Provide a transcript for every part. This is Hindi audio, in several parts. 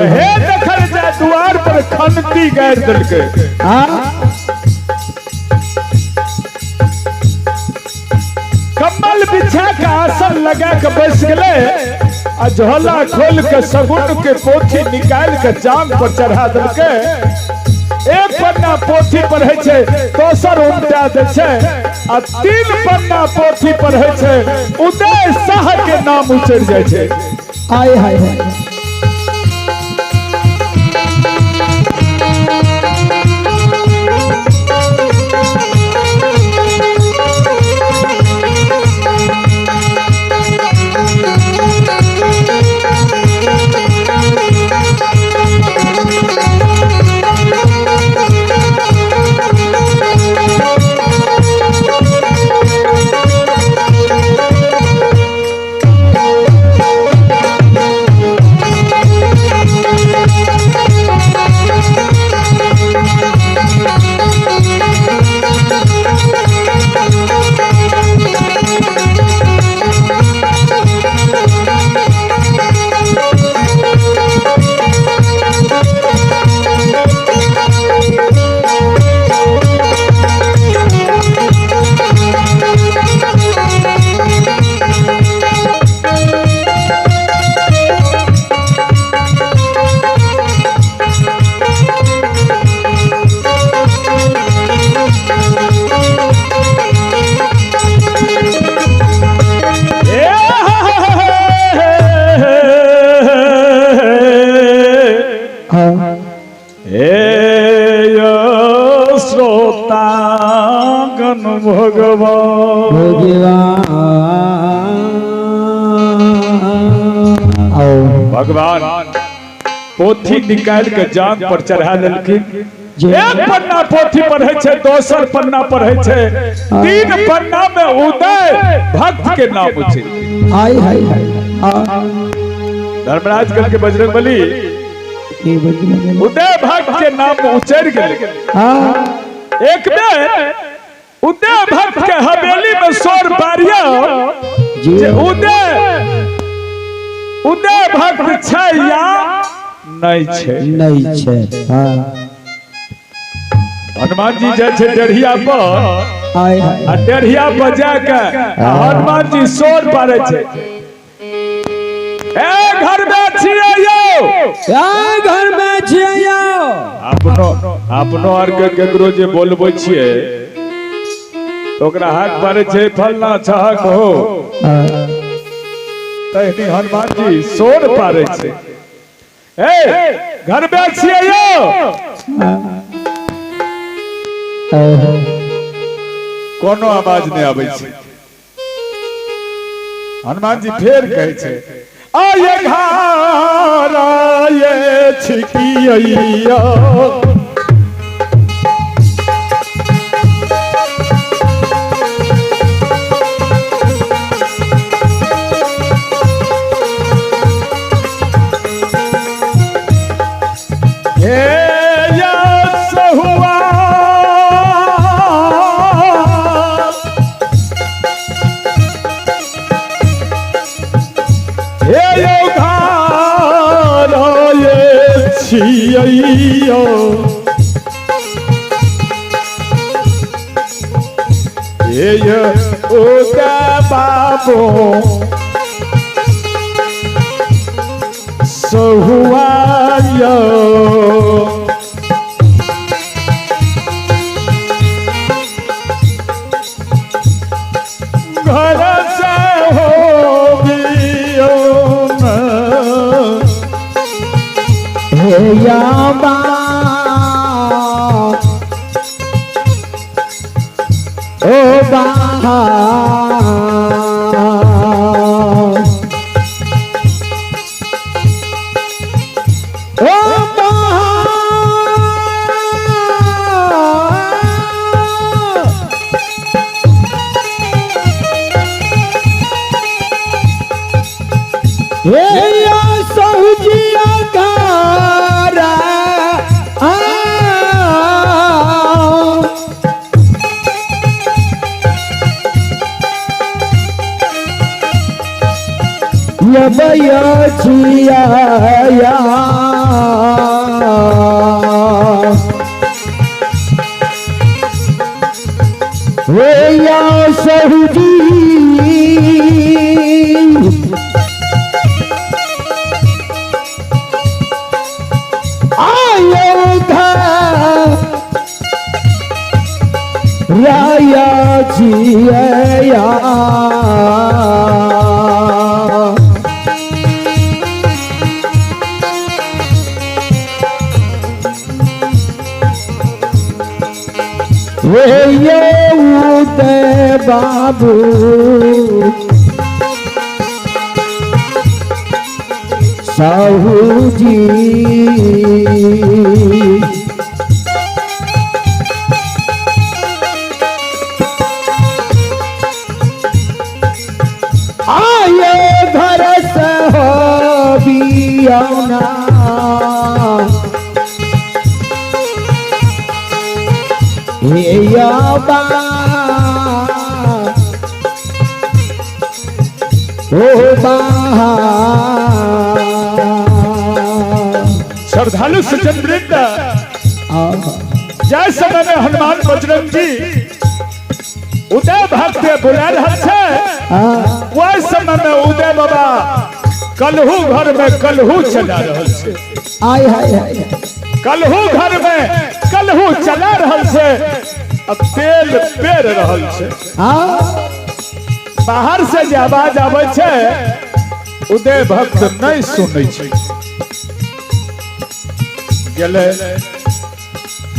हे देखल जा द्वार पर खनती गाड़ दिलके कम्बल बिछा के आसन लगा के बैस गए आ झोला खोल के सगुन के पोथी निकाल के जांग पर चढ़ा दिलके। एक पन्ना पोथी पढ़े छे दोसर उल्टा दे छे आ तीन पन्ना पोथी पढ़े छे उदय शाह के नाम उचड़ जाय छे। आय हाय हाय भगवान पोथी निकाल के जांग पर चढ़ा लेलखिन। एक पन्ना पोथी पढ़े छे दोसर पन्ना पढ़े छे तीन पन्ना में उदय भक्त के नाम उचड़। हाय हाय हाय धर्मराज कल के बजरंगबली उदय भक्त के नाम उचड़ गए। एक बेर उदय भक्त के हवेली में सोर पारिया उदय भक्त छै या नहीं छै नहीं छै। हनुमान जी जाय छै डेढ़िया पर आ डेढ़िया पर जाके हनुमान जी सोर पारे छै ए घर में छियै यौ घर में छियै यौ। अपनो आर के केकरो जे बोलबै छियै तो ओकरा हाथ पारे छै फलना छहक हो तहनी हनुमान जी सोर पारे छे। ए घर में छियै यौ कोनो आवाज नहीं आबै छै। हनुमान जी फेर कहै छै आये घर आये छिकिया बाबो सहुआयो घर से हो या बा ओ बा सहुजिया गारा या साहू जी आयोधा राया जी आया वे ये उदय बाबू साहू जी आये घर से हो बियाना हे याबा ओ बहा श्रद्धालु सज्जन वृंद, जय समय में हनुमान बजरंग जी उदय भक्त बुला रहा है, वह समय में उदय बाबा कलहू घर में कलहू चला रहा है। आय हाय हाय कलहू घर में कलहू चला रहा है, अब तेल पेर रहा है। बाहर से जे आवाज आवे छे उदय भक्त नहीं सुनै छे। गेले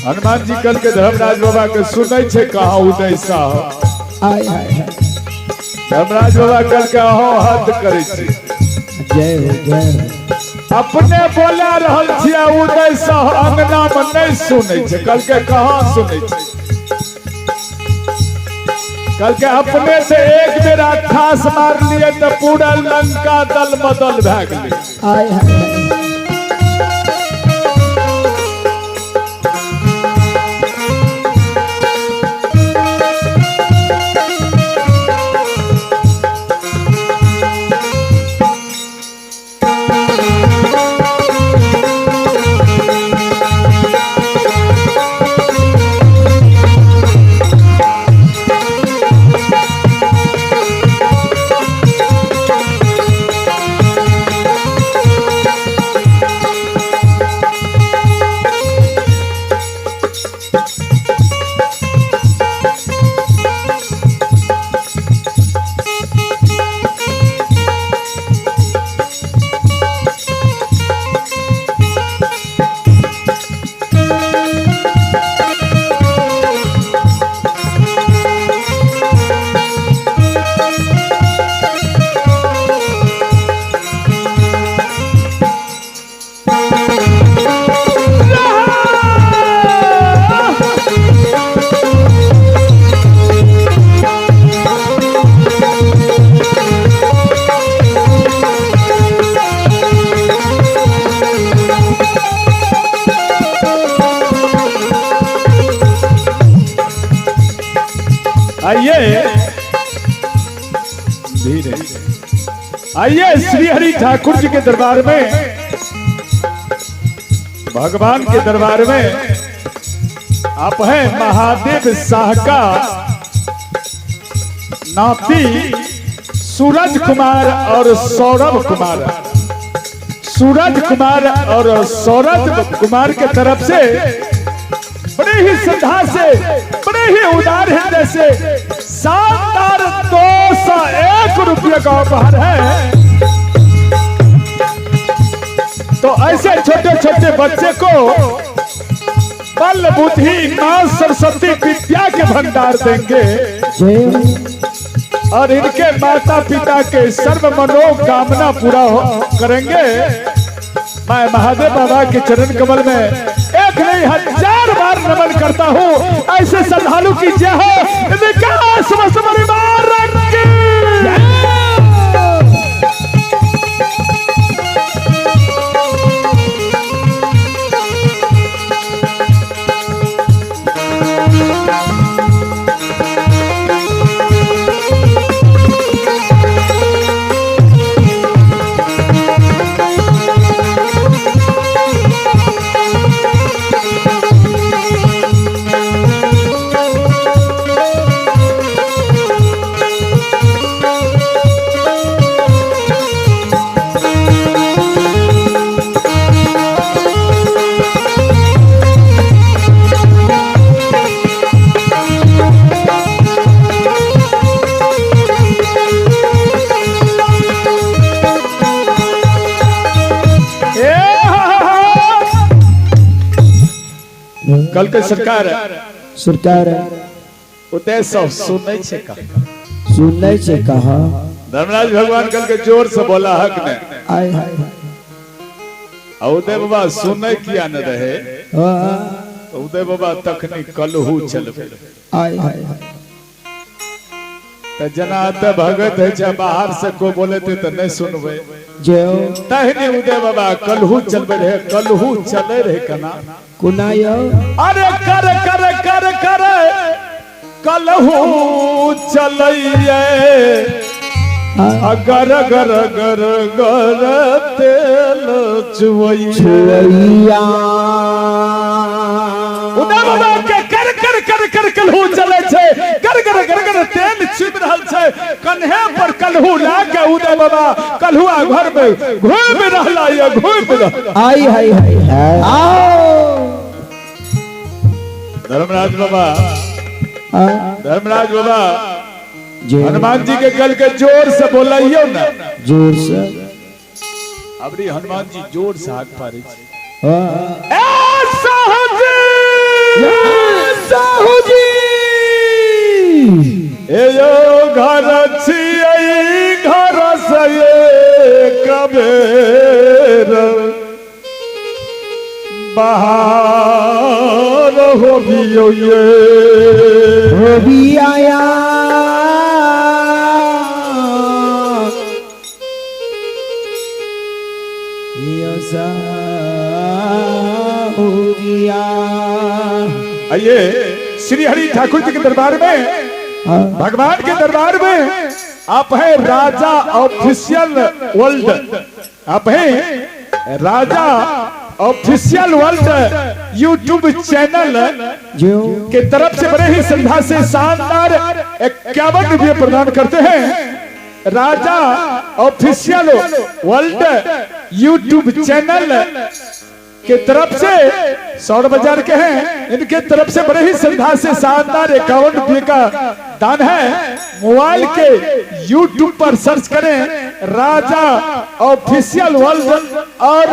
हनुमान जी कल के धर्मराज बाबा के सुनै छे, कहा उदय साहब। आय हाय हाय धर्मराज बाबा कल के अहो हद करे छे। जय हो जय हो। अपने बोला रहल छिया उदय साहब अंगना में नहीं सुनै छे। कल के कहां सुनै छे? कल के अपने से एक बेर खास मार लिए तो पूरा लंका दल बदल भए गेलै। आय हाय हाय आइए धीरे आइए श्री हरि ठाकुर जी के दरबार में, भगवान के दरबार में। आप हैं महादेव शाह का नाती सूरज कुमार और सौरभ कुमार। सूरज कुमार और सौरभ कुमार के तरफ से बड़े ही श्रद्धा से, बड़े ही उदार हृदय से शानदार 201 रुपये का उपहार है। तो ऐसे छोटे छोटे बच्चे को बल बुद्धि मां सरस्वती विद्या के भंडार देंगे और इनके माता पिता के सर्व मनोकामना पूरा करेंगे। मैं महादेव बाबा के चरण कमल में एक नहीं 1000 बार नमन करता हूँ। ऐसे श्रद्धालु की जय हो, विकास परिवार की। कल के सरकार सरकार उदय सब सुनै छे का सुनने से कहा धर्मराज भगवान कल के जोर से बोला हक ने आय हाय और उदय बाबा सुनै किया न रहे हाँ, तो उदय बाबा तखनी कलहू चलबे आय हाय त जना त भगत है छे बाहर से को बोले थे त नहीं सुनबे जो तहने उदय बाबा कलहू चलबे रहे कलहू चले रहे कना कुनायो अरे कर कर कर कर कलहू चलइए अगर गर गर गर तेल चुवइए छुइया उदय बाबा के कर कर कर कर कलहू चले छे गर गर गर गर तेल चुब रहल छे कन्हे पर कलहू लाके उदय बाबा कलहुआ घर में घूम रहला ये घूम रहला आय हाय हाय आओ धर्मराज बाबा धर्मराज बाबा जो हनुमान जी के कल के जोर से बोलाइयो ना जोर से अबरी हनुमान जी जोर से हाथ पारे छे हाँ, ए साहू साहू जी ए यो घर छियै घर से कबेर बाहर हो बियो ये हो भी आया ये साहू जिया आइए श्री हरि ठाकुर जी के दरबार में भगवान के दरबार में आप हैं राजा ऑफिशियल वर्ल्ड आप हैं राजा ऑफिशियल वर्ल्ड यूट्यूब चैनल जो के तरफ से बड़े ही श्रद्धा से शानदार 51 रुपये प्रदान करते हैं राजा ऑफिशियल वर्ल्ड यूट्यूब चैनल के तरफ से 100 बाजार के हैं इनके तरफ से बड़े ही श्रद्धा से शानदार 51 रुपये का दान है मोबाइल के YouTube पर सर्च करें राजा ऑफिशियल वर्ल्ड और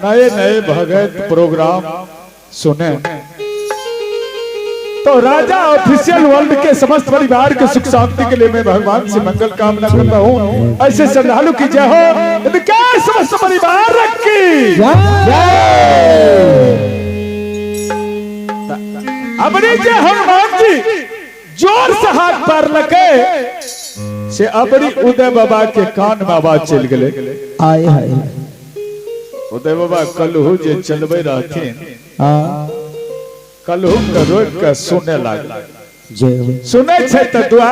नए नए भगत प्रोग्राम सुने तो राजा ऑफिशियल वर्ल्ड के समस्त परिवार के सुख शांति के लिए मैं भगवान से मंगल कामना करता हूँ ऐसे श्रद्धालु की जय हो इनके समस्त परिवार की अबरी जय हनुमान जी जोर से हाथ पार लगे से अबरी उदय बाबा के कान में आवाज चल गए आय हाय उदय बाबा कलहू जे चलबे रहथिन हाँ कलहू के रोक के सुने लागल जय हो सुने छै त दुआ